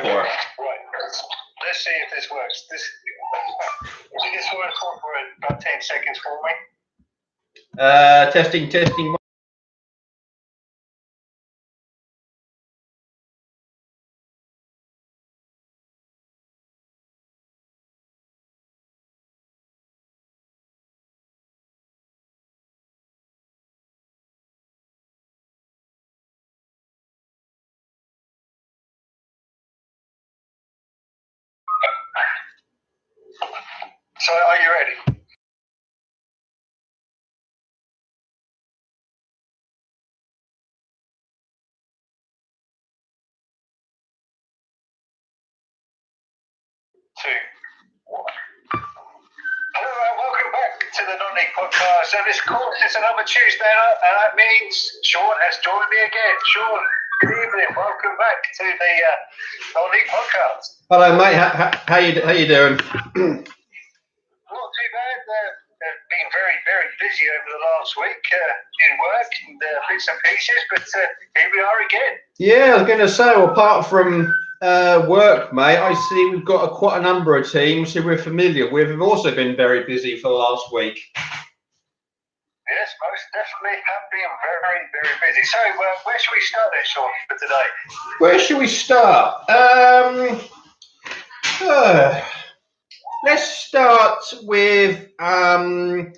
for it. Right. Let's see if this works. This works for about 10 seconds for me. Testing. So, are you ready? Two, one. Hello and welcome back to the Non-League Podcast. So this course is another Tuesday night, and that means Sean has joined me again. Sean, good evening. Welcome back to the Non-League Podcast. Hello, mate. How you doing? Not too bad. I've been very, very busy over the last week doing work and bits and pieces, but here we are again. Yeah, I was going to say, well, apart from work, mate, I see we've got quite a number of teams who we're familiar with. We've also been very busy for the last week. Yes, most definitely have been very, very busy. So, where should we start then, Sean, for today? Where should we start? Let's start with I've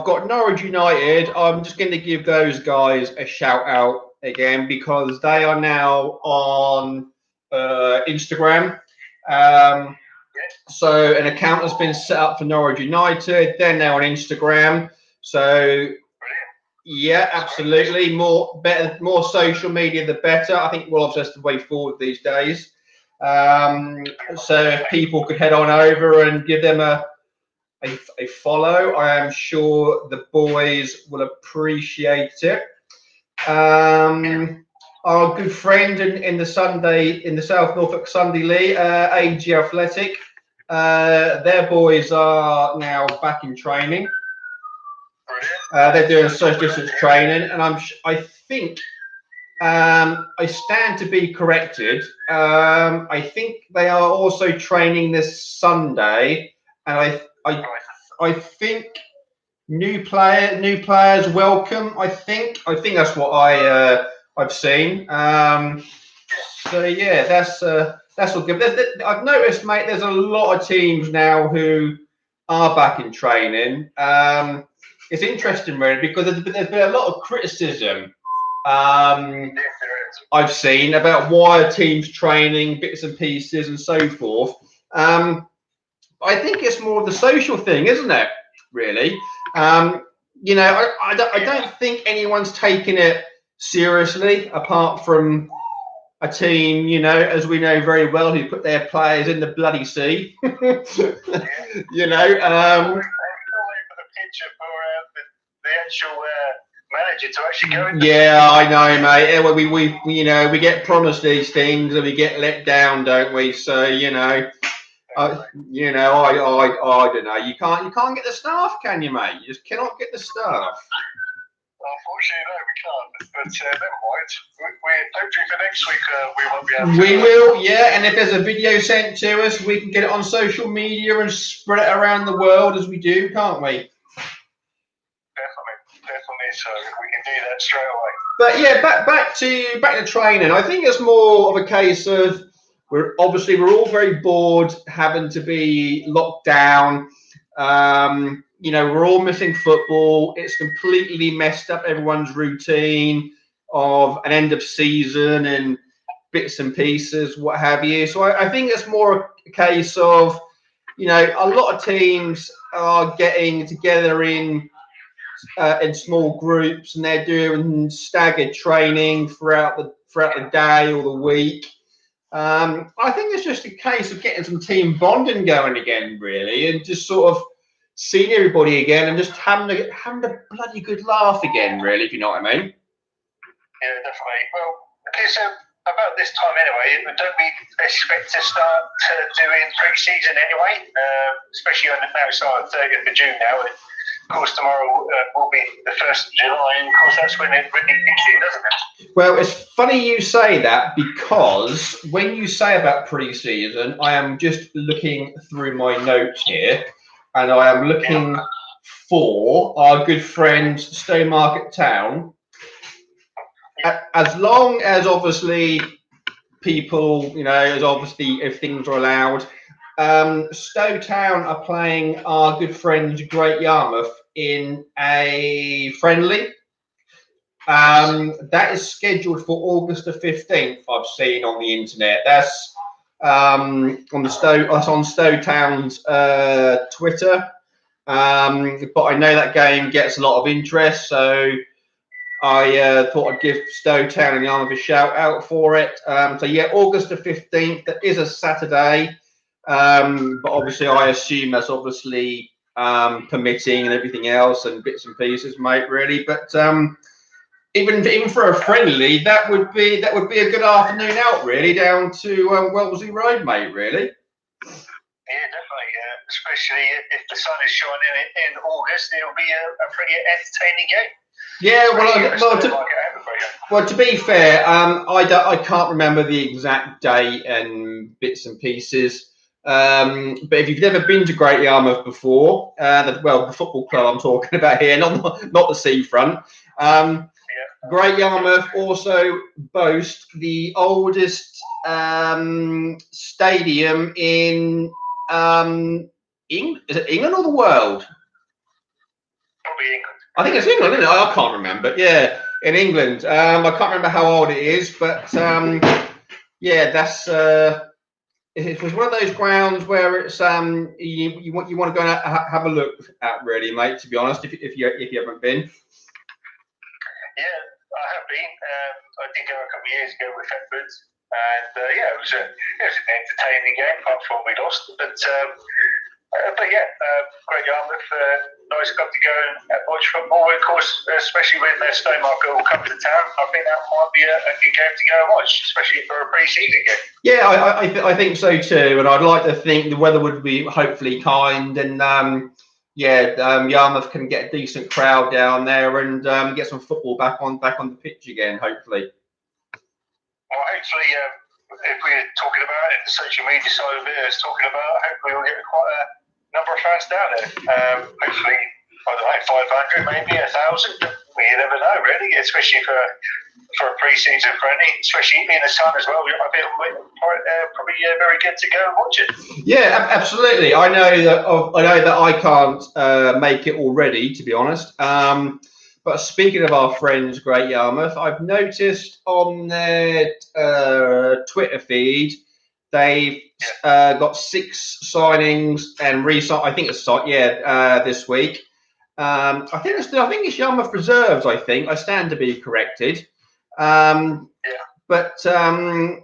got Norwich United. I'm just going to give those guys a shout out again because they are now on Instagram. So an account has been set up for Norwich United. They're now on Instagram. So yeah, absolutely. More social media, the better. I think well, that's the way forward these days. So if people could head on over and give them a follow, I am sure the boys will appreciate it. Our good friend in the South Norfolk Sunday Leigh, AG Athletic, their boys are now back in training. They're doing social distance training, and I think. I stand to be corrected. I think they are also training this Sunday, and I think new players welcome. I think that's what I've seen. So yeah, that's all good. I've noticed, mate. There's a lot of teams now who are back in training. It's interesting, really, because there's been a lot of criticism. I've seen about why are teams training bits and pieces and so forth. I think it's more of the social thing, isn't it? Really, I don't think anyone's taking it seriously, apart from a team, as we know very well, who put their players in the bloody sea. The actual manager to actually go in. Yeah, I know, mate. We get promised these things and we get let down, don't we? So I don't know. You can't get the staff, can you, mate? You just cannot get the staff. Unfortunately, no, we can't. But never mind. Hopefully for next week we won't be able to. We will, yeah. And if there's a video sent to us, we can get it on social media and spread it around the world as we do, can't we? Definitely, so we can do that straight away. But yeah, back to training. I think it's more of a case of we're all very bored having to be locked down. We're all missing football. It's completely messed up everyone's routine of an end of season and bits and pieces, what have you. So I think it's more a case of, a lot of teams are getting together in small groups, and they're doing staggered training throughout the day or the week. I think it's just a case of getting some team bonding going again, really, and just sort of seeing everybody again and just having a bloody good laugh again, really, if you know what I mean. Yeah, definitely. Well, because about this time anyway, don't we expect to start doing pre-season anyway, especially on the outside 30th of June now. of course, tomorrow will be the 1st of July, and of course, that's when it really kicks in, doesn't it? Well, it's funny you say that, because when you say about pre-season, I am just looking through my notes here, and I am looking for our good friends Stowmarket Town. As long as obviously people, as obviously if things are allowed, Stowe Town are playing our good friends Great Yarmouth in a friendly. That is scheduled for August the 15th. I've seen on the internet. That's on Stowe Town's Twitter. But I know that game gets a lot of interest, so I thought I'd give Stowe Town and Yarmouth a shout out for it. So yeah, August the 15th. That is a Saturday, but obviously I assume that's obviously permitting and everything else and bits and pieces, mate. Really, but even for a friendly, that would be a good afternoon out, really, down to Wellesley Road, mate. Really. Yeah, definitely. Especially if the sun is shining in August, it'll be a pretty entertaining game. Yeah, well, to be fair, I can't remember the exact date and bits and pieces. But if you've never been to Great Yarmouth before, the football club I'm talking about here, not the seafront. Great Yarmouth also boasts the oldest stadium in England. Is it England or the world? Probably England. I think it's England, isn't it? I can't remember. Yeah, in England. I can't remember how old it is, but yeah, that's it was one of those grounds where it's you want to go and have a look at, really, mate. To be honest, if you haven't been. Yeah, I have been. I did go a couple of years ago with Thetford, and yeah, it was an entertaining game. Apart from we lost, but yeah, Great Yarmouth, nice club to go and watch football. Of course, especially when Stowmarket will come to town, I think that might be a good game to go and watch, especially for a pre-season game. Yeah, I think so too, and I'd like to think the weather would be hopefully kind, and Yarmouth can get a decent crowd down there and get some football back on the pitch again, hopefully. Well, hopefully, if we're talking about it, the social media side of it is talking about, hopefully we'll get quite a number of fans down there. Hopefully, I don't know, 500, maybe 1,000. You never know, really, especially for a pre-season friendly, especially in the sun as well. I think probably very good to go and watch it. Yeah, absolutely. I know that I can't make it already, to be honest. But speaking of our friends, Great Yarmouth, I've noticed on their Twitter feed they've got 6 signings and I think it's this week. I think it's Yarmouth reserves. I stand to be corrected. But I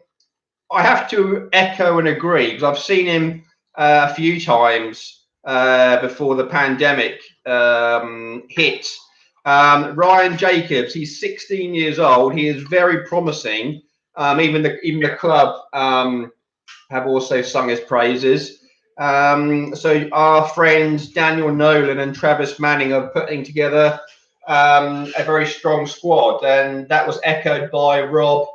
have to echo and agree, because I've seen him a few times before the pandemic hit. Ryan Jacobs, he's 16 years old. He is very promising. Even the club have also sung his praises. So our friends Daniel Nolan and Travis Manning are putting together a very strong squad, and that was echoed by Rob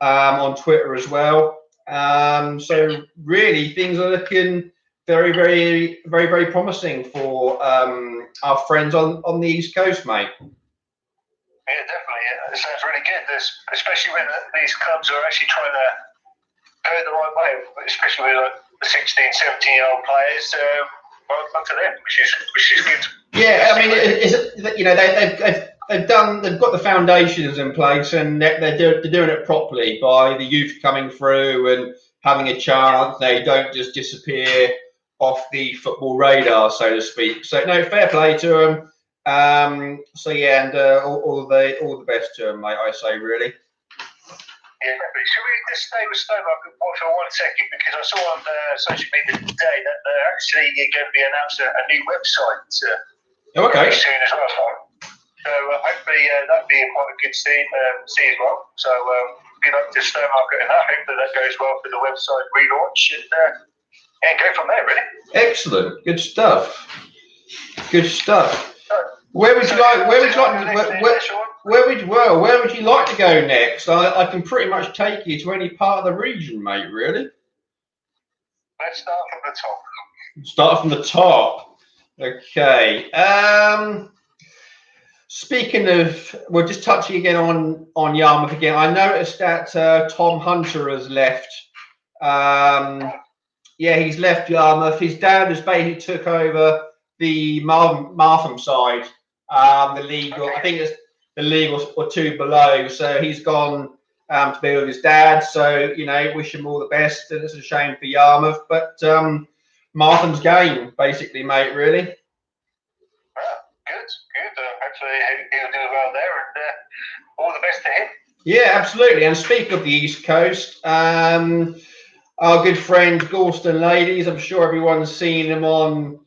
on Twitter as well. So really, things are looking very, very, very, very promising for our friends on the East Coast, mate. Yeah, definitely. It sounds really good, especially when these clubs are actually trying to go the right way, especially with the 16, 17-year-old players. Well done to them, which is good. Yeah, I mean, they've got the foundations in place, and they're doing it properly by the youth coming through and having a chance. They don't just disappear off the football radar, so to speak. So no, fair play to them. So yeah, and all the best to them, mate. I say, really. Yeah, but should we just stay with Stowmarket for 1 second, because I saw on social media today that they're actually going to be announcing a new website very soon as well. So hopefully that'll be quite a good see as well. So good luck to Stowmarket, and I hope that goes well for the website relaunch, and go from there, really. Excellent. Good stuff. Good stuff. Where would you like? Where would you like? Where would you like to go next? I can pretty much take you to any part of the region, mate. Really. Let's start from the top. Start from the top. Okay. Speaking of, we're just touching again on Yarmouth again. I noticed that Tom Hunter has left. Yeah, he's left Yarmouth. His dad has basically took over the Martham side, the league. I think it's the league or two below. So he's gone to be with his dad. So wish him all the best. And it's a shame for Yarmouth, but Martham's game, basically, mate. Really. Good. Hopefully he'll do well there, and all the best to him. Yeah, absolutely. And speaking of the East Coast, our good friend Galston Ladies, I'm sure everyone's seen him on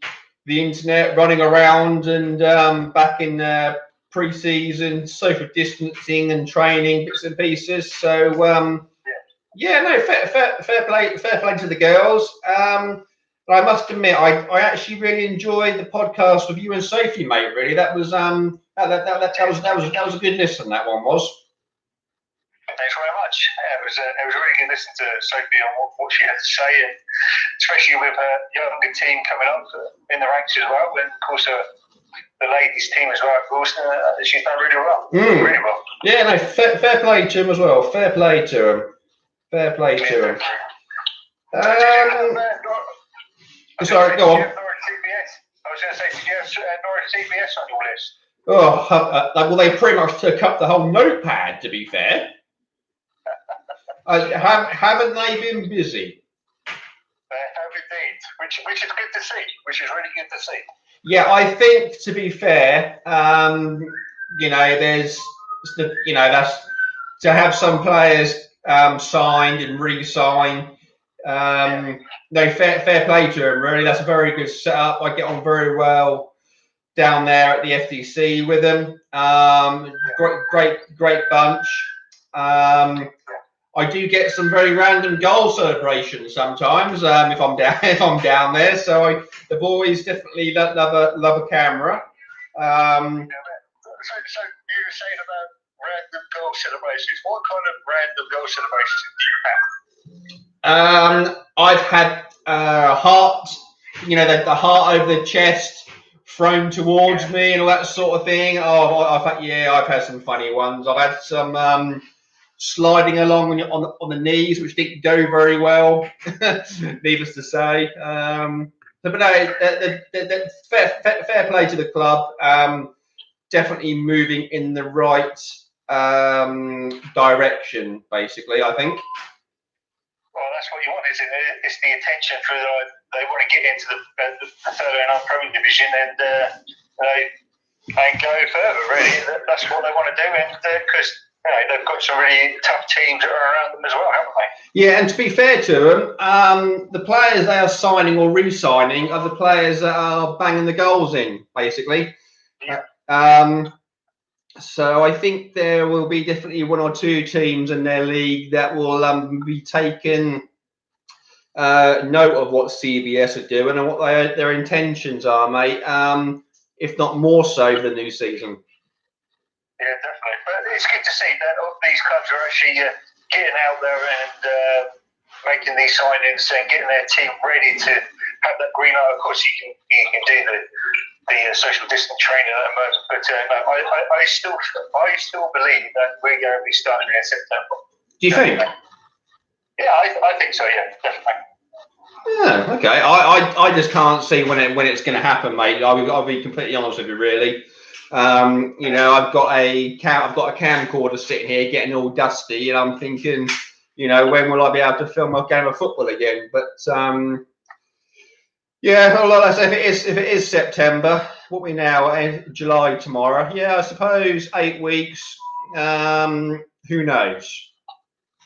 the internet running around and back in pre-season, social distancing and training bits and pieces. So fair play to the girls. But I must admit, I actually really enjoyed the podcast with you and Sophie, mate. Really, that was that was a good listen. That one was. Thanks very much. It was really good to listen to Sophie and what she had to say, and especially with her younger team coming up in the ranks as well, and of course the ladies team as well. Of course, she's done really well. Really well. Yeah, no, fair play to him as well. Fair play to him. Fair play to him. Sorry, go on. I was going to say, did you have Norwich CBS on your list? Oh, well, they pretty much took up the whole notepad, to be fair. Haven't they been busy? They have indeed, which is good to see, which is really good to see. Yeah, I think, to be fair, that's to have some players signed and re-signed. No, fair play to him, really. That's a very good setup. I get on very well down there at the FDC with them. Great bunch. I do get some very random goal celebrations sometimes if I'm down there. So the boys definitely love a camera. So you were saying about random goal celebrations. What kind of random goal celebrations do you have? I've had heart, the heart over the chest thrown towards me and all that sort of thing. I've had some funny ones. I've had some sliding along on the knees, which didn't go very well, needless to say. But no, fair play to the club. Definitely moving in the right direction, basically, I think. Well, that's what you want, isn't it? It's the attention for they want to get into the further and Pro division and go further. Really, that's what they want to do, and because they've got some really tough teams around them as well, haven't they? Yeah, and to be fair to them, the players they are signing or re-signing are the players that are banging the goals in, basically. Yeah. So I think there will be definitely one or two teams in their league that will be taking note of what CBS are doing and what their intentions are, mate. If not more so for the new season. Yeah, definitely. But it's good to see that these clubs are actually getting out there and making these signings and getting their team ready to have that green light. Of course, you can do the social distance training at the moment, but I still believe that we're going to be starting in September. Do you think? Yeah, I think so. Yeah, definitely. Yeah, okay. I just can't see when it's going to happen, mate. I'll be completely honest with you, really. I've got a camcorder sitting here getting all dusty, and I'm thinking, when will I be able to film a game of football again? But yeah, well, if it is September, what we now July tomorrow. Yeah, I suppose 8 weeks. Who knows?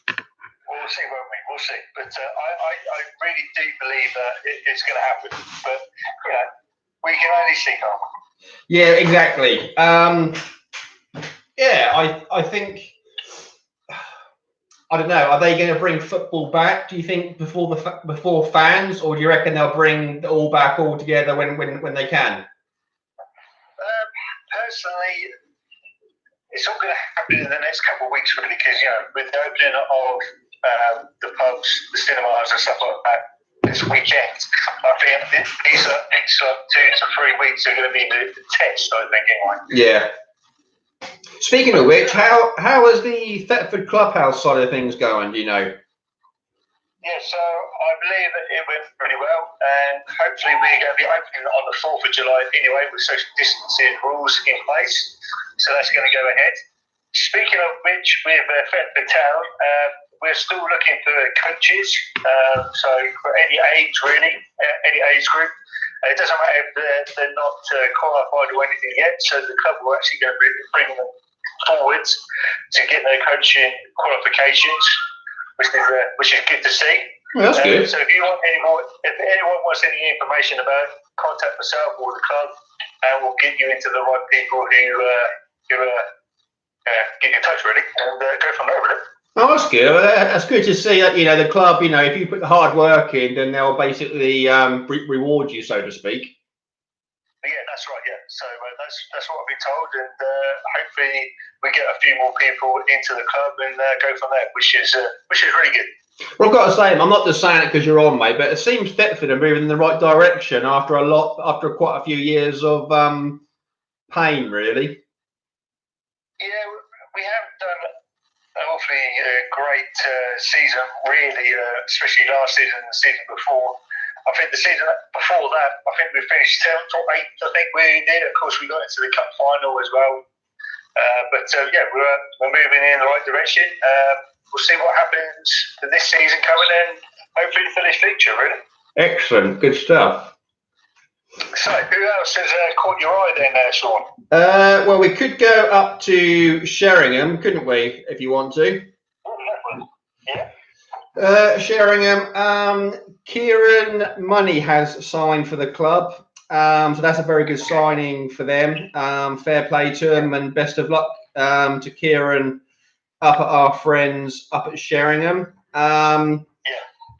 We'll see, won't we? We'll see. But I really do believe that it's going to happen. But we can only see, can't we? Yeah, exactly. I think. I don't know. Are they going to bring football back? Do you think before fans, or do you reckon they'll bring it all back all together when they can? personally, it's all going to happen in the next couple of weeks, really, because with the opening of the pubs, the cinemas, and stuff like that this weekend, I think these 2 to 3 weeks are going to be the test. I think, anyway. Yeah. Speaking of which, how is the Thetford Clubhouse side of things going? Do you know? Yeah, so I believe that it went pretty well, and hopefully we're going to be opening on the 4th of July anyway, with social distancing rules in place. So that's going to go ahead. Speaking of which, with Thetford Town, we're still looking for coaches. So for any age, really, any age group. It doesn't matter if they're not qualified or anything yet. So the club will actually go bring them forward to get their coaching qualifications, which is good to see. Well, that's good. So if anyone wants any information about it, contact myself or the club, and we'll get you into the right people who get in touch, really, and go from there, really. Oh, that's good. That's good to see that, the club, if you put the hard work in, then they'll basically reward you, so to speak. Yeah, that's right, yeah. So that's what I've been told, and hopefully we get a few more people into the club and go from there, which is really good. Well, I've got to say, I'm not just saying it because you're on, mate, but it seems Thetford are moving in the right direction after quite a few years of pain, really. Yeah, we have done an awfully great season, really, especially last season and the season before. I think the season before that, I think we finished 7th or 8th. I think we did. Of course, we got into the cup final as well. But we're moving in the right direction. We'll see what happens for this season coming in. Hopefully for this future, really. Excellent, good stuff. So, who else has caught your eye then, Sean? Well, we could go up to Sheringham, couldn't we, if you want to? Yeah. Sheringham, Kieran Money has signed for the club. So that's a very good signing for them. Fair play to them, and best of luck to Kieran up at our friends up at Sheringham.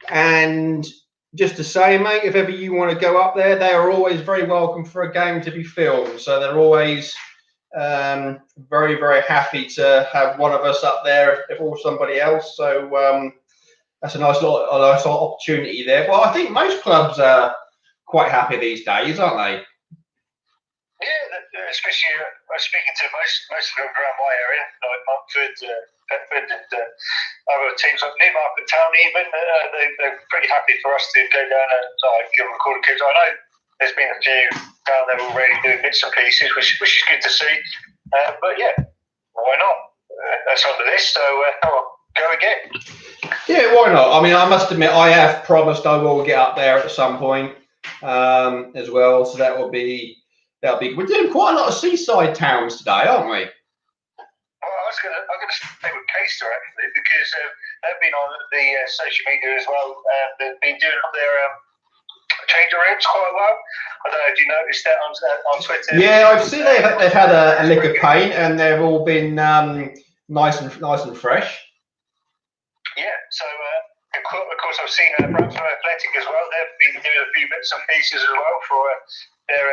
And just to say, mate, if ever you want to go up there, they are always very welcome for a game to be filmed. So they're always very, very happy to have one of us up there, if or somebody else. So that's a nice little opportunity there. Well, I think most clubs are quite happy these days, aren't they? Yeah, especially speaking to most of them around my area, like Montford, Thetford, and other teams like Newmarket Town, even they're pretty happy for us to go down and record kids. I know there's been a few down there already doing bits and pieces, which is good to see. But yeah, why not? That's on the list, so go again. Yeah, why not? I mean, I must admit, I have promised I will get up there at some point as well. So that'll be. We're doing quite a lot of seaside towns today, aren't we? Well, I'm going to stay with Caister actually, because they've been on the social media as well. They've been doing up their changing rooms quite well. I don't know if you noticed that on Twitter. Yeah, I've seen they've had a lick of paint, and they've all been nice and fresh. Yeah, so of course I've seen Brampton Athletic as well. They've been doing a few bits and pieces as well for their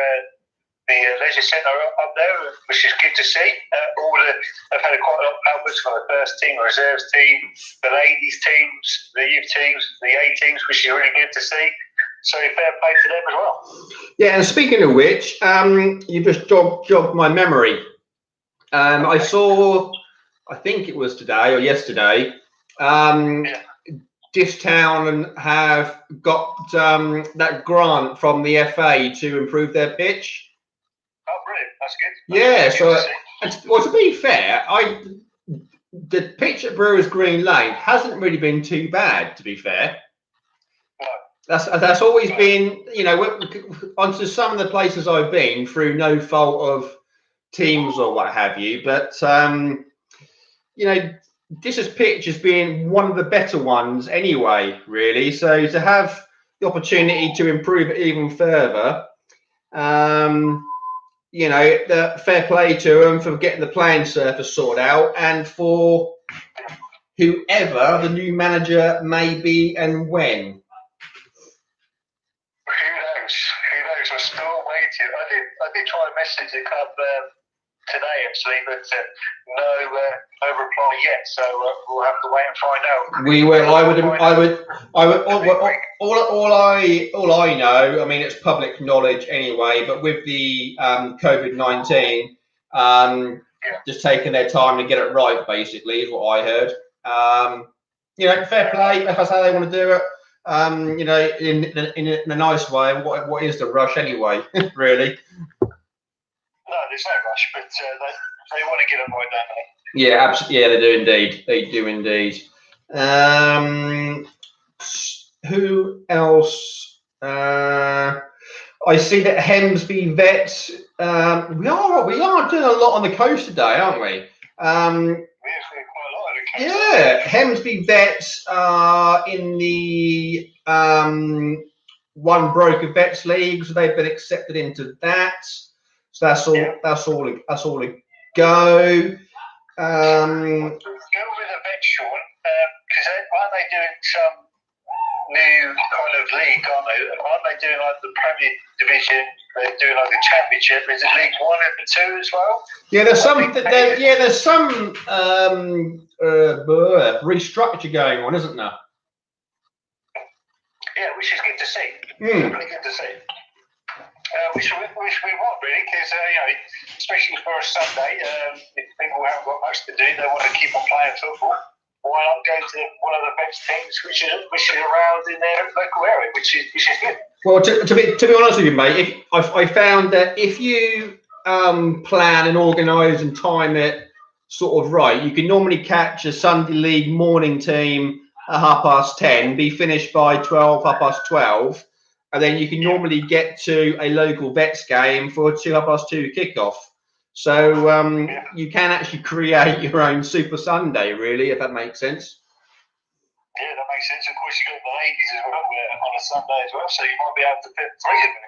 the leisure centre up there, which is good to see. They've had quite a lot of outputs for the first team, the reserves team, the ladies teams, the youth teams, the A teams, which is really good to see. So fair play to them as well. Yeah, and speaking of which, you just jogged my memory. I saw, I think it was today or yesterday, Distown have got that grant from the FA to improve their pitch. Oh, brilliant! That's good. To be fair, the pitch at Brewers Green Lane hasn't really been too bad. To be fair, no. That's always been, onto some of the places I've been through no fault of teams or what have you, but this pitch has been one of the better ones anyway, really. So to have the opportunity to improve it even further. The fair play to them for getting the playing surface sorted out, and for whoever the new manager may be and when. Who knows? We're still waiting. I did try and message the club today actually, but no reply yet. So we'll have to wait and find out. We will. I would. All I know. I mean, it's public knowledge anyway. But with the COVID-19, just taking their time to get it right, basically, is what I heard. Fair play. If that's how they want to do it. In a nice way. What is the rush anyway? Really. No, there's no rush, but they want to get it right, don't they? Yeah, absolutely. Yeah, they do indeed. They do indeed. Who else? I see that Hemsby Vets. We are doing a lot on the coast today, aren't we? Yeah, Hemsby Vets are in the One Broker Vets League, so they've been accepted into that. So that's all. Yeah. That's all a go. Go with a vet, Sean, because aren't they doing some new kind of league? Aren't they doing like the Premier Division? They're doing like the Championship. Is it League 1 and 2 as well? Yeah, there's some restructure going on, isn't there? Yeah, which is good to see. Really good to see. Which we want, really, because especially for a Sunday, if people haven't got much to do, they want to keep on playing football. Why not go to one of the best teams which is around in their local area, which is good. Well, to be honest with you, mate, I found that if you plan and organise and time it sort of right, you can normally catch a Sunday league morning team at 10:30, be finished by 12:30, and then you can normally get to a local Vets game for a 2:30 kickoff. So you can actually create your own Super Sunday, really, if that makes sense. Yeah, that makes sense. Of course, you've got the ladies as well on a Sunday as well, so you might be able to fit 3 of them.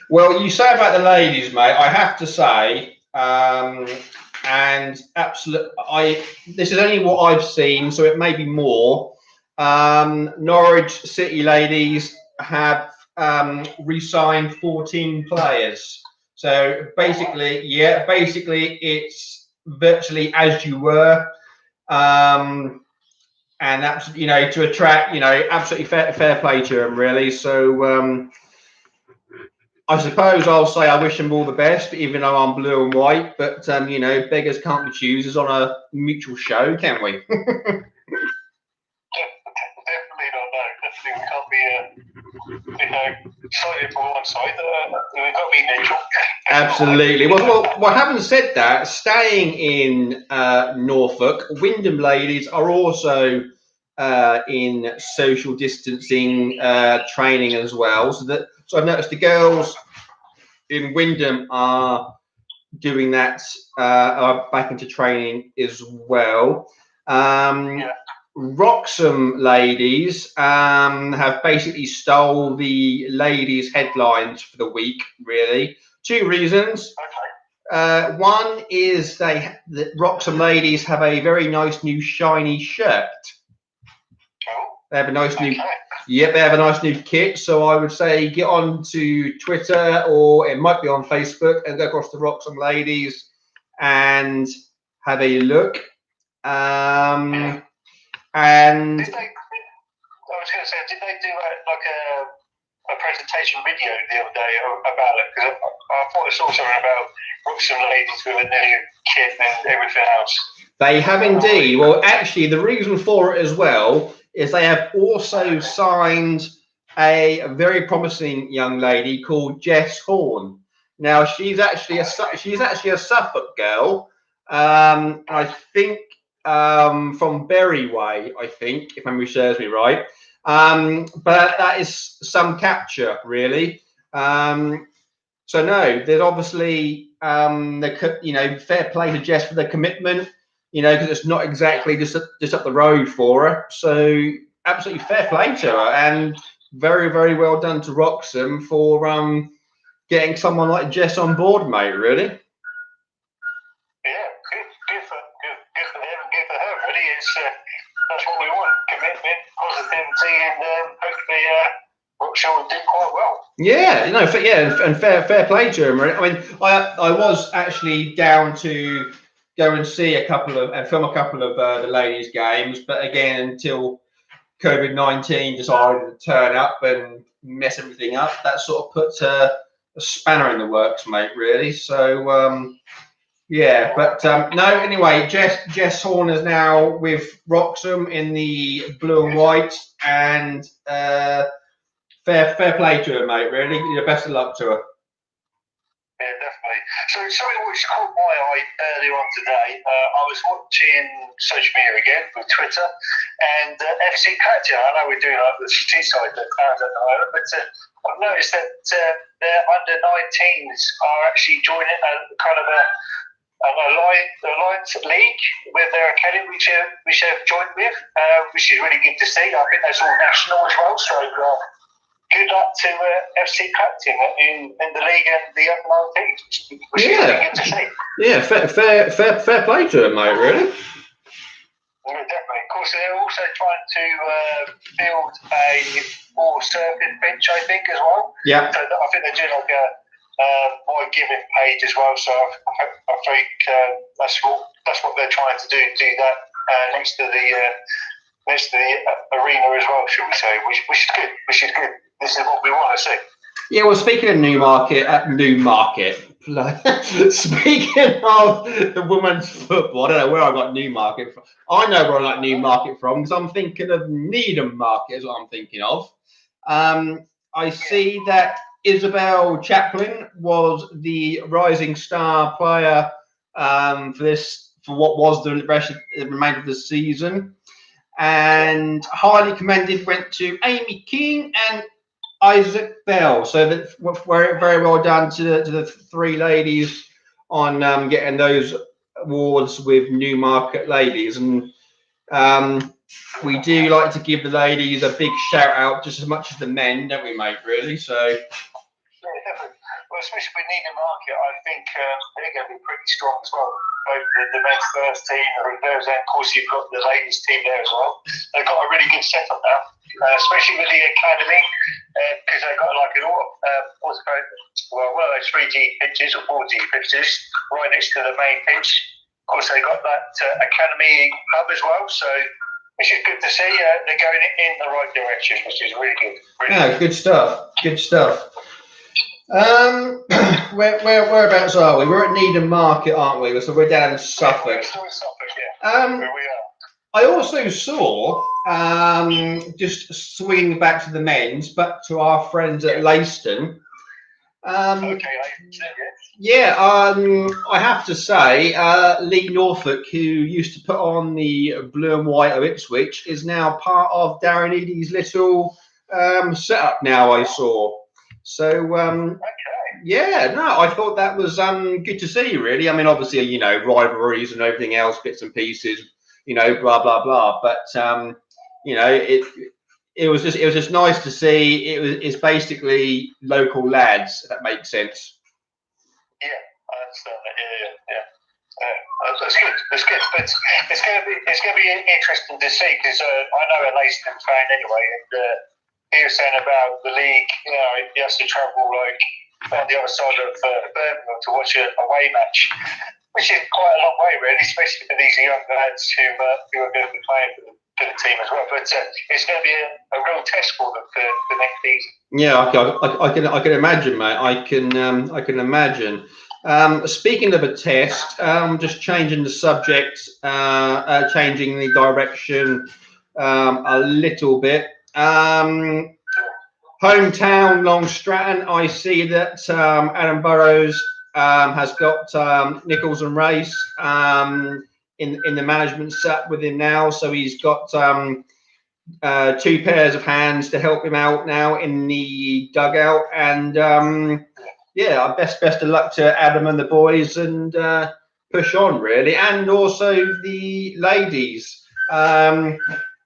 Well, you say about the ladies, mate. I have to say, and absolutely, this is only what I've seen, so it may be more. Norwich City ladies have re-signed 14 players. So basically, it's virtually as you were, and that's to attract, absolutely fair play to them, really. So I suppose I'll say I wish them all the best, even though I'm blue and white. But beggars can't be choosers on a mutual show, can we? Definitely not. No, definitely we can't be excited for one side. We've got to be neutral. Absolutely. Well, having said that, staying in Norfolk, Wyndham ladies are also in social distancing training as well. So I've noticed the girls in Wyndham are doing that, are back into training as well. Wroxham ladies have basically stole the ladies' headlines for the week, really. 2 reasons. Okay. One is the Wroxham ladies have a very nice new shiny shirt. They have a nice new, they have a nice new kit. So I would say get on to Twitter, or it might be on Facebook, and go across to Wroxham ladies and have a look. And I was going to say, did they do a presentation video the other day about it? Because I thought I saw something about Wroxham ladies with a new kit and everything else. They have indeed. Well, actually, the reason for it as well is they have also signed a very promising young lady called Jess Horn. Now, she's actually a Suffolk girl. I think from Berry Way, I think, if memory serves me right. But that is some capture, really. So no, there's obviously fair play to Jess for the commitment, because it's not exactly just up the road for her. So absolutely fair play to her, and very, very well done to Wroxham for getting someone like Jess on board, mate. Really. Yeah, good for them, good for her. Really, that's what we want: commitment, positivity, and hopefully Rockshall did quite well. Yeah, you know, and fair play to him. I mean, I was actually down to go and see and film a couple of the ladies' games, but again, until COVID-19 decided to turn up and mess everything up, that sort of puts a spanner in the works, mate. Really. So yeah, but no. Anyway, Jess Horner's now with Wroxham in the blue and white, and fair play to her, mate. Really, best of luck to her. Yeah, definitely. So something which caught my eye earlier on today, I was watching social media again with Twitter, and FC Clacton. I know we're doing like the seaside at the moment, but I've noticed that their under-19s are actually joining a kind of an alliance league with their academy, which they've joined with, which is really good to see. I think that's all national as well. So good luck to FC Clacton in the league and the under-19s, which is really good to see. Yeah, fair play to it, mate. Really. Yeah, definitely. Of course, they're also trying to build a more surfing pitch, I think, as well. Yeah. So I think they're doing like a more giving page as well. So I think that's what they're trying to do that next to the arena as well, shall we say? Which is good. Which is good. This is what we want to see. Yeah, well, speaking of Newmarket, speaking of the women's football, I don't know where I got Newmarket from. I know where I got Newmarket from because I'm thinking of Needham Market is what I'm thinking of. I see that Isabel Chaplin was the rising star player for what was the remainder of the season, and highly commended went to Amy King and Isaac Bell. So that very well done to the three ladies on getting those awards with Newmarket ladies, and we do like to give the ladies a big shout out just as much as the men, don't we, mate? Really, so. Yeah, definitely. Well, especially with Needham Market, I think they're going to be pretty strong as well. Both the men's first team, the reserves, and of course you've got the ladies team there as well. They've got a really good setup now, especially with the academy, because they've got like an one of those 3G pitches or 4G pitches right next to the main pitch. Of course, they've got that academy hub as well, so which is good to see. They're going in the right direction, which is really good. Really good stuff. Good stuff. Whereabouts are we? We're at Needham Market, aren't we? So we're down in Suffolk. We're still in Suffolk, yeah. Where we are. I also saw, just swinging back to the men's, but to our friends at Leiston. Yeah, I have to say, Leigh Norfolk, who used to put on the blue and white of Ipswich, is now part of Darren Eadie's little setup now, I saw. So, yeah, no, I thought that was good to see, really. I mean, obviously, you know, rivalries and everything else, bits and pieces, you know, blah, blah, blah. But, you know, it was just nice to see. It's basically local lads, if that makes sense. Yeah, I understand that. Yeah. That's good. That's good. But it's going to be interesting to see because I know a Leiston fan anyway, and he was saying about the league. You know, he has to travel like on the other side of Birmingham to watch a away match, which is quite a long way, really, especially for these young lads who are going to be playing for the team as well. But it's going to be a real test for them for next season. Yeah, I can imagine, mate. I can imagine. Speaking of a test, just changing the subject, changing the direction a little bit. Hometown Long Stratton, I see that Adam Burrows has got Nichols and Race in the management set with him now, so he's got 2 pairs of hands to help him out now in the dugout, and yeah, best of luck to Adam and the boys, and push on, really, and also the ladies.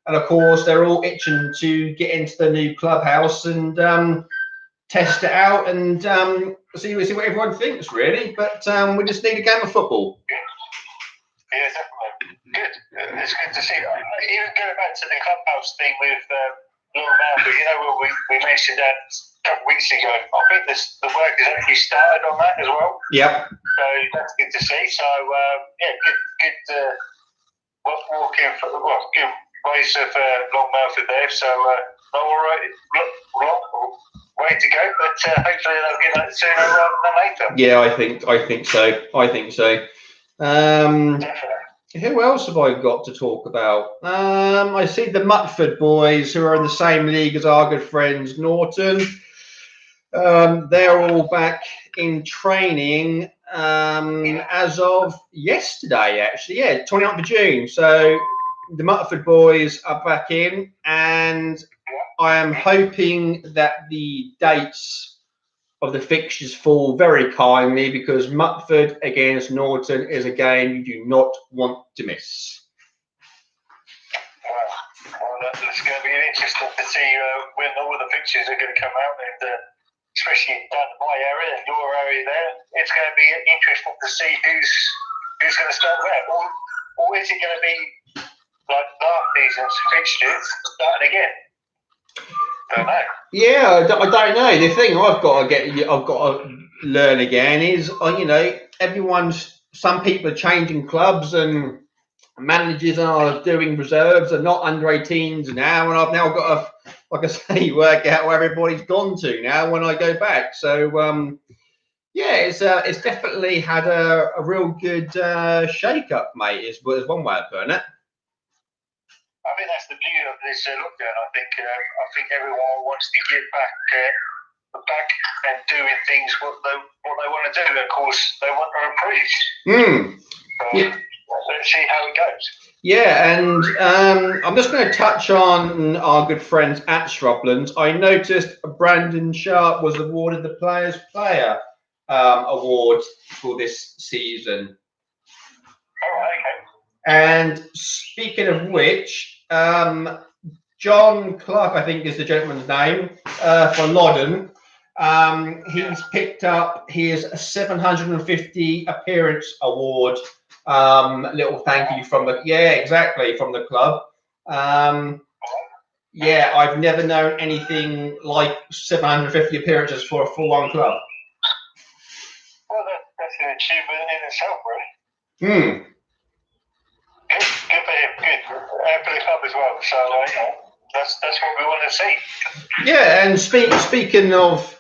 And of course, they're all itching to get into the new clubhouse and test it out and see what everyone thinks, really. But we just need a game of football. Yeah, definitely. Good. It's good to see. Even going back to the clubhouse thing with Longmouth, you know, we mentioned that a couple of weeks ago. I think the work has actually started on that as well. Yep. So that's good to see. So good good ways of Longmouth there. So all right, long way to go, but hopefully they'll get that sooner rather than later. Yeah, I think so. Definitely. Who else have I got to talk about? I see the Mutford boys, who are in the same league as our good friends Norton. They're all back in training as of yesterday, actually. Yeah, 29th of June. So the Mutford boys are back in, and I am hoping that the dates of the fixtures fall very kindly, because Mutford against Norton is a game you do not want to miss. Well, that's going to be interesting to see when all the fixtures are going to come out, and especially down in my area and your area there, it's going to be interesting to see who's going to start where, or is it going to be like last season's fixtures starting again? Don't know. Yeah, I don't know. The thing I've got to learn again is, some people are changing clubs, and managers are doing reserves and not under 18s now, and I've now got to, like I say, work out where everybody's gone to now when I go back. So it's definitely had a real good shake up, mate. Is one way of putting it. I think that's the beauty of this lockdown. I think everyone wants to get back and doing things what they want to do. Of course, they want to improve. So let's see how it goes. Yeah, and I'm just going to touch on our good friends at Shrublands. I noticed Brandon Sharp was awarded the Players Player award for this season. Oh, okay. And speaking of which, John Clark, I think is the gentleman's name, for Loddon. He's picked up his 750 appearance award. Little thank you from the club. I've never known anything like 750 appearances for a full-on club. Well, that's an achievement in itself, really. Good for him. Good for the club as well. So that's what we want to see. Yeah, and speaking of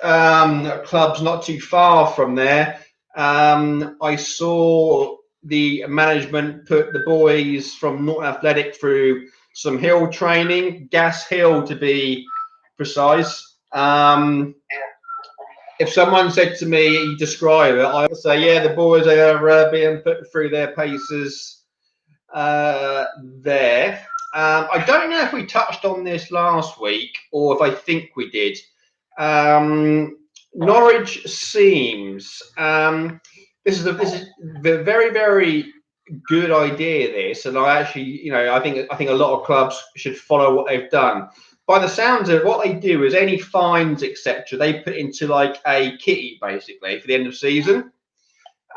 clubs not too far from there, I saw the management put the boys from Norton Athletic through some hill training, Gas Hill to be precise. If someone said to me, describe it, I would say, yeah, the boys are being put through their paces there. I don't know if we touched on this last week, or if I think we did. Norwich Seams. This is a very, very good idea. This, and I actually, I think a lot of clubs should follow what they've done. By the sounds of it, what they do is any fines, etc., they put into like a kitty basically for the end of season.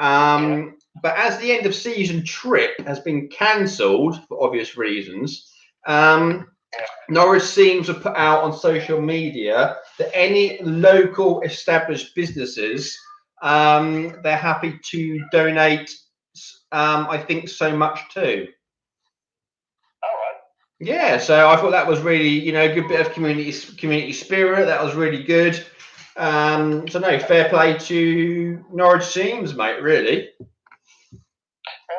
But as the end of season trip has been cancelled for obvious reasons, Norwich Seams have put out on social media that any local established businesses, they're happy to donate, I think, so much too. All right. Yeah, so I thought that was really, a good bit of community spirit. That was really good. So no, fair play to Norwich Seams, mate. Really.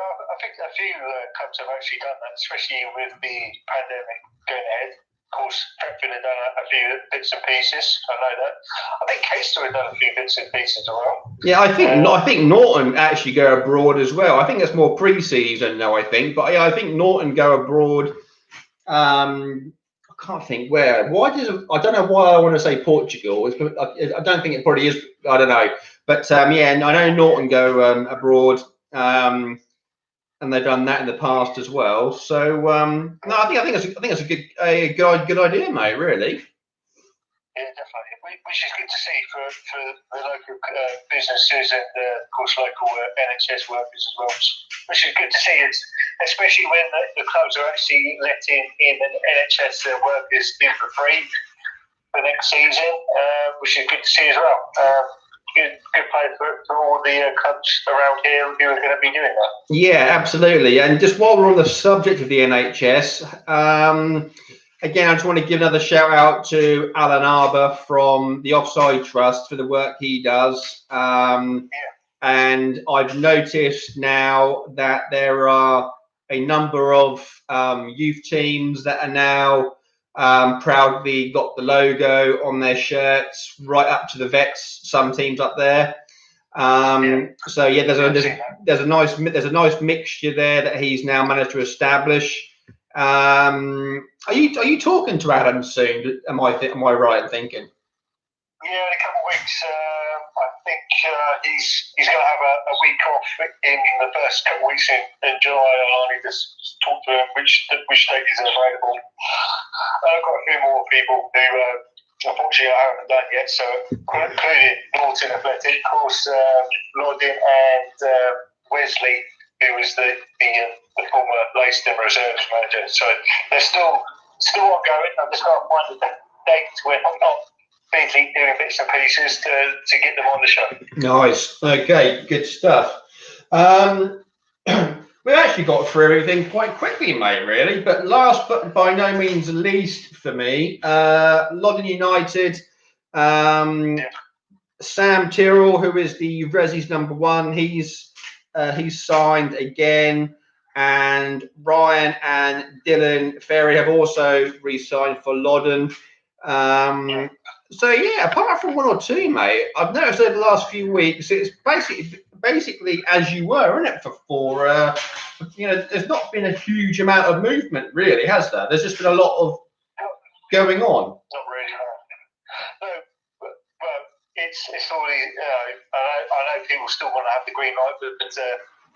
I think a few clubs have actually done that, especially with the pandemic going ahead. Of course, Brentford have done a few bits and pieces. I know that. I think Caister have done a few bits and pieces as well. Yeah, I think Norton actually go abroad as well. I think it's more pre-season though. But yeah, I think Norton go abroad. I can't think where. I don't know why I want to say Portugal. I don't think it probably is. I don't know. But I know Norton go abroad. And they've done that in the past as well. So no, I think it's a good idea, mate. Really. Yeah, definitely. Which is good to see for the local businesses and, of course, local NHS workers as well. Which is good to see, especially when the clubs are actually letting in NHS workers in for free for next season, which is good to see as well. Good play for all the clubs around here who are going to be doing that. Yeah, absolutely. And just while we're on the subject of the NHS, again, I just want to give another shout out to Alan Arbour from the Offside Trust for the work he does. And I've noticed now that there are a number of youth teams that are now proudly got the logo on their shirts, right up to the vets. Some teams up there. So yeah, there's a nice mixture there that he's now managed to establish. Are you talking to Adam soon? Am I right in thinking? Yeah, in a couple of weeks. I think he's going to have a week off in the first couple of weeks in July. And I need to talk to him which date is available. I've got a few more people who unfortunately I haven't done yet. So including Norton Athletic, of course, Lodin and Wesley, who was the former Leicester reserves manager. So they're still ongoing. I'm just going to find the date when I'm not busy doing bits and pieces to get them on the show. Nice. Okay, good stuff. We actually got through everything quite quickly, mate, really. But last but by no means least for me, London United, Sam Tyrrell, who is the Resi's #1, he's signed again. And Ryan and Dylan Ferry have also re-signed for Loddon. So yeah, apart from one or two, mate, I've noticed over the last few weeks it's basically as you were, isn't it? There's not been a huge amount of movement, really, has there? There's just been a lot of going on. Not really. No, but it's already. I know people still want to have the green light, but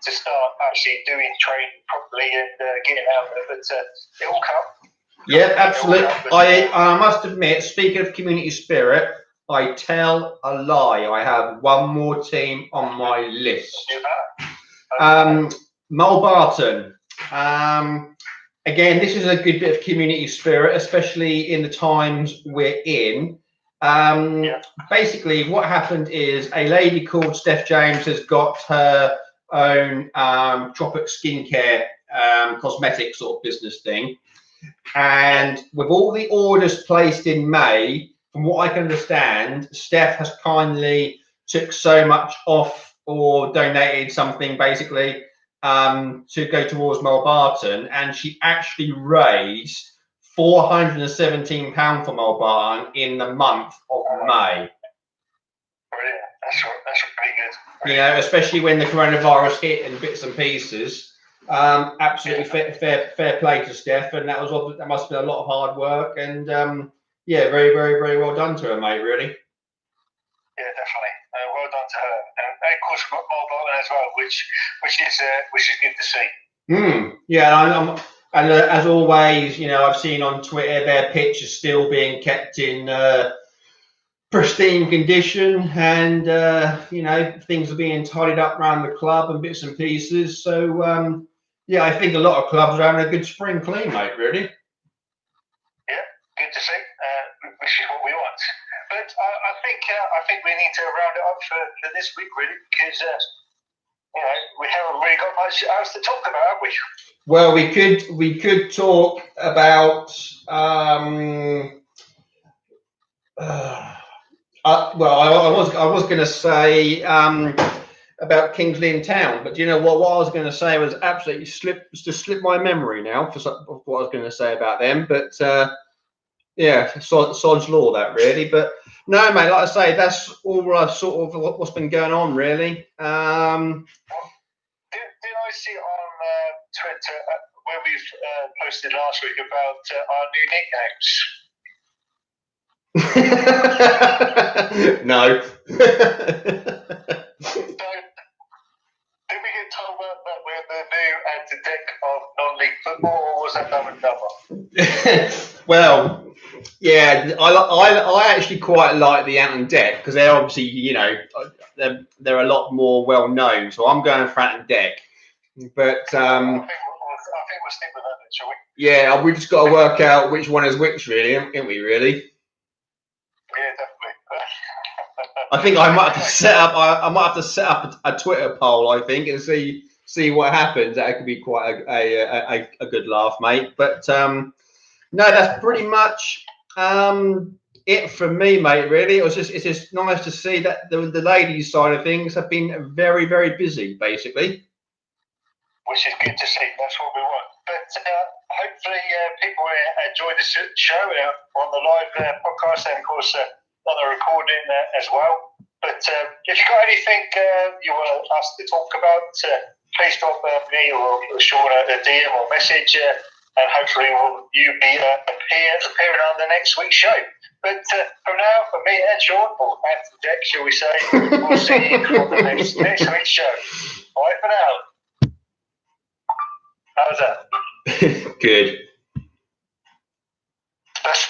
to start actually doing training properly and getting out there, but it will come. Yeah, absolutely. I must admit, speaking of community spirit, I tell a lie. I have one more team on my list. Mulbarton. Again, this is a good bit of community spirit, especially in the times we're in. Basically, what happened is a lady called Steph James has got her own Tropic skincare cosmetic sort of business thing. And with all the orders placed in May, from what I can understand, Steph has kindly took so much off or donated something basically to go towards Mulbarton, and she actually raised £417 for Mulbarton in the month of May. Brilliant. That's pretty good. You know, especially when the coronavirus hit in bits and pieces. Absolutely fair play to Steph, and that must have been a lot of hard work, and yeah, very, very, very well done to her, mate, really. Yeah, definitely. Well done to her, and of course Mulbarton as well, which is good to see. Yeah, and as always, you know, I've seen on Twitter their pitch is still being kept in pristine condition, and you know, things are being tidied up around the club and bits and pieces. So yeah, I think a lot of clubs are having a good spring clean, mate, really. Yeah, good to see, which is what we want. But I think we need to round it up for this week, really, because you know, we haven't really got much else to talk about, have we? Well, we could talk about I was going to say about Kingsley in Town, but you know what I was going to say was absolutely slipped my memory now for what I was going to say about them. But yeah, sod's law that really. But no, mate, like I say, that's all sort of what's been going on really. Did I see on Twitter where we've posted last week about our new nicknames? No. Did we get told that we're the new anti-deck of non-league football, or was that dumb and dumber? Well, Yeah, I actually quite like the Ant and Deck because they're obviously, you know, they're a lot more well known. So I'm going for Ant and Deck. But I think we'll stick with that, shall we? yeah, we've just got to work out which one is which, really, haven't we? Really. Yeah, definitely. I think I might have to set up. I might have to set up a Twitter poll. I think and see what happens. That could be quite a good laugh, mate. But no, that's pretty much it from me, mate. Really, it's just nice to see that the ladies' side of things have been very busy, basically. Which is good to see. That's what we want. But hopefully people enjoy the show on the live podcast and, of course, on the recording as well. But if you've got anything you want us to talk about, please drop me or Sean a DM or message, and hopefully you be appearing on the next week's show. But for now, for me and Sean, or at the deck, shall we say, we'll see you on the next week's show. Bye for now. How's that? Good. That's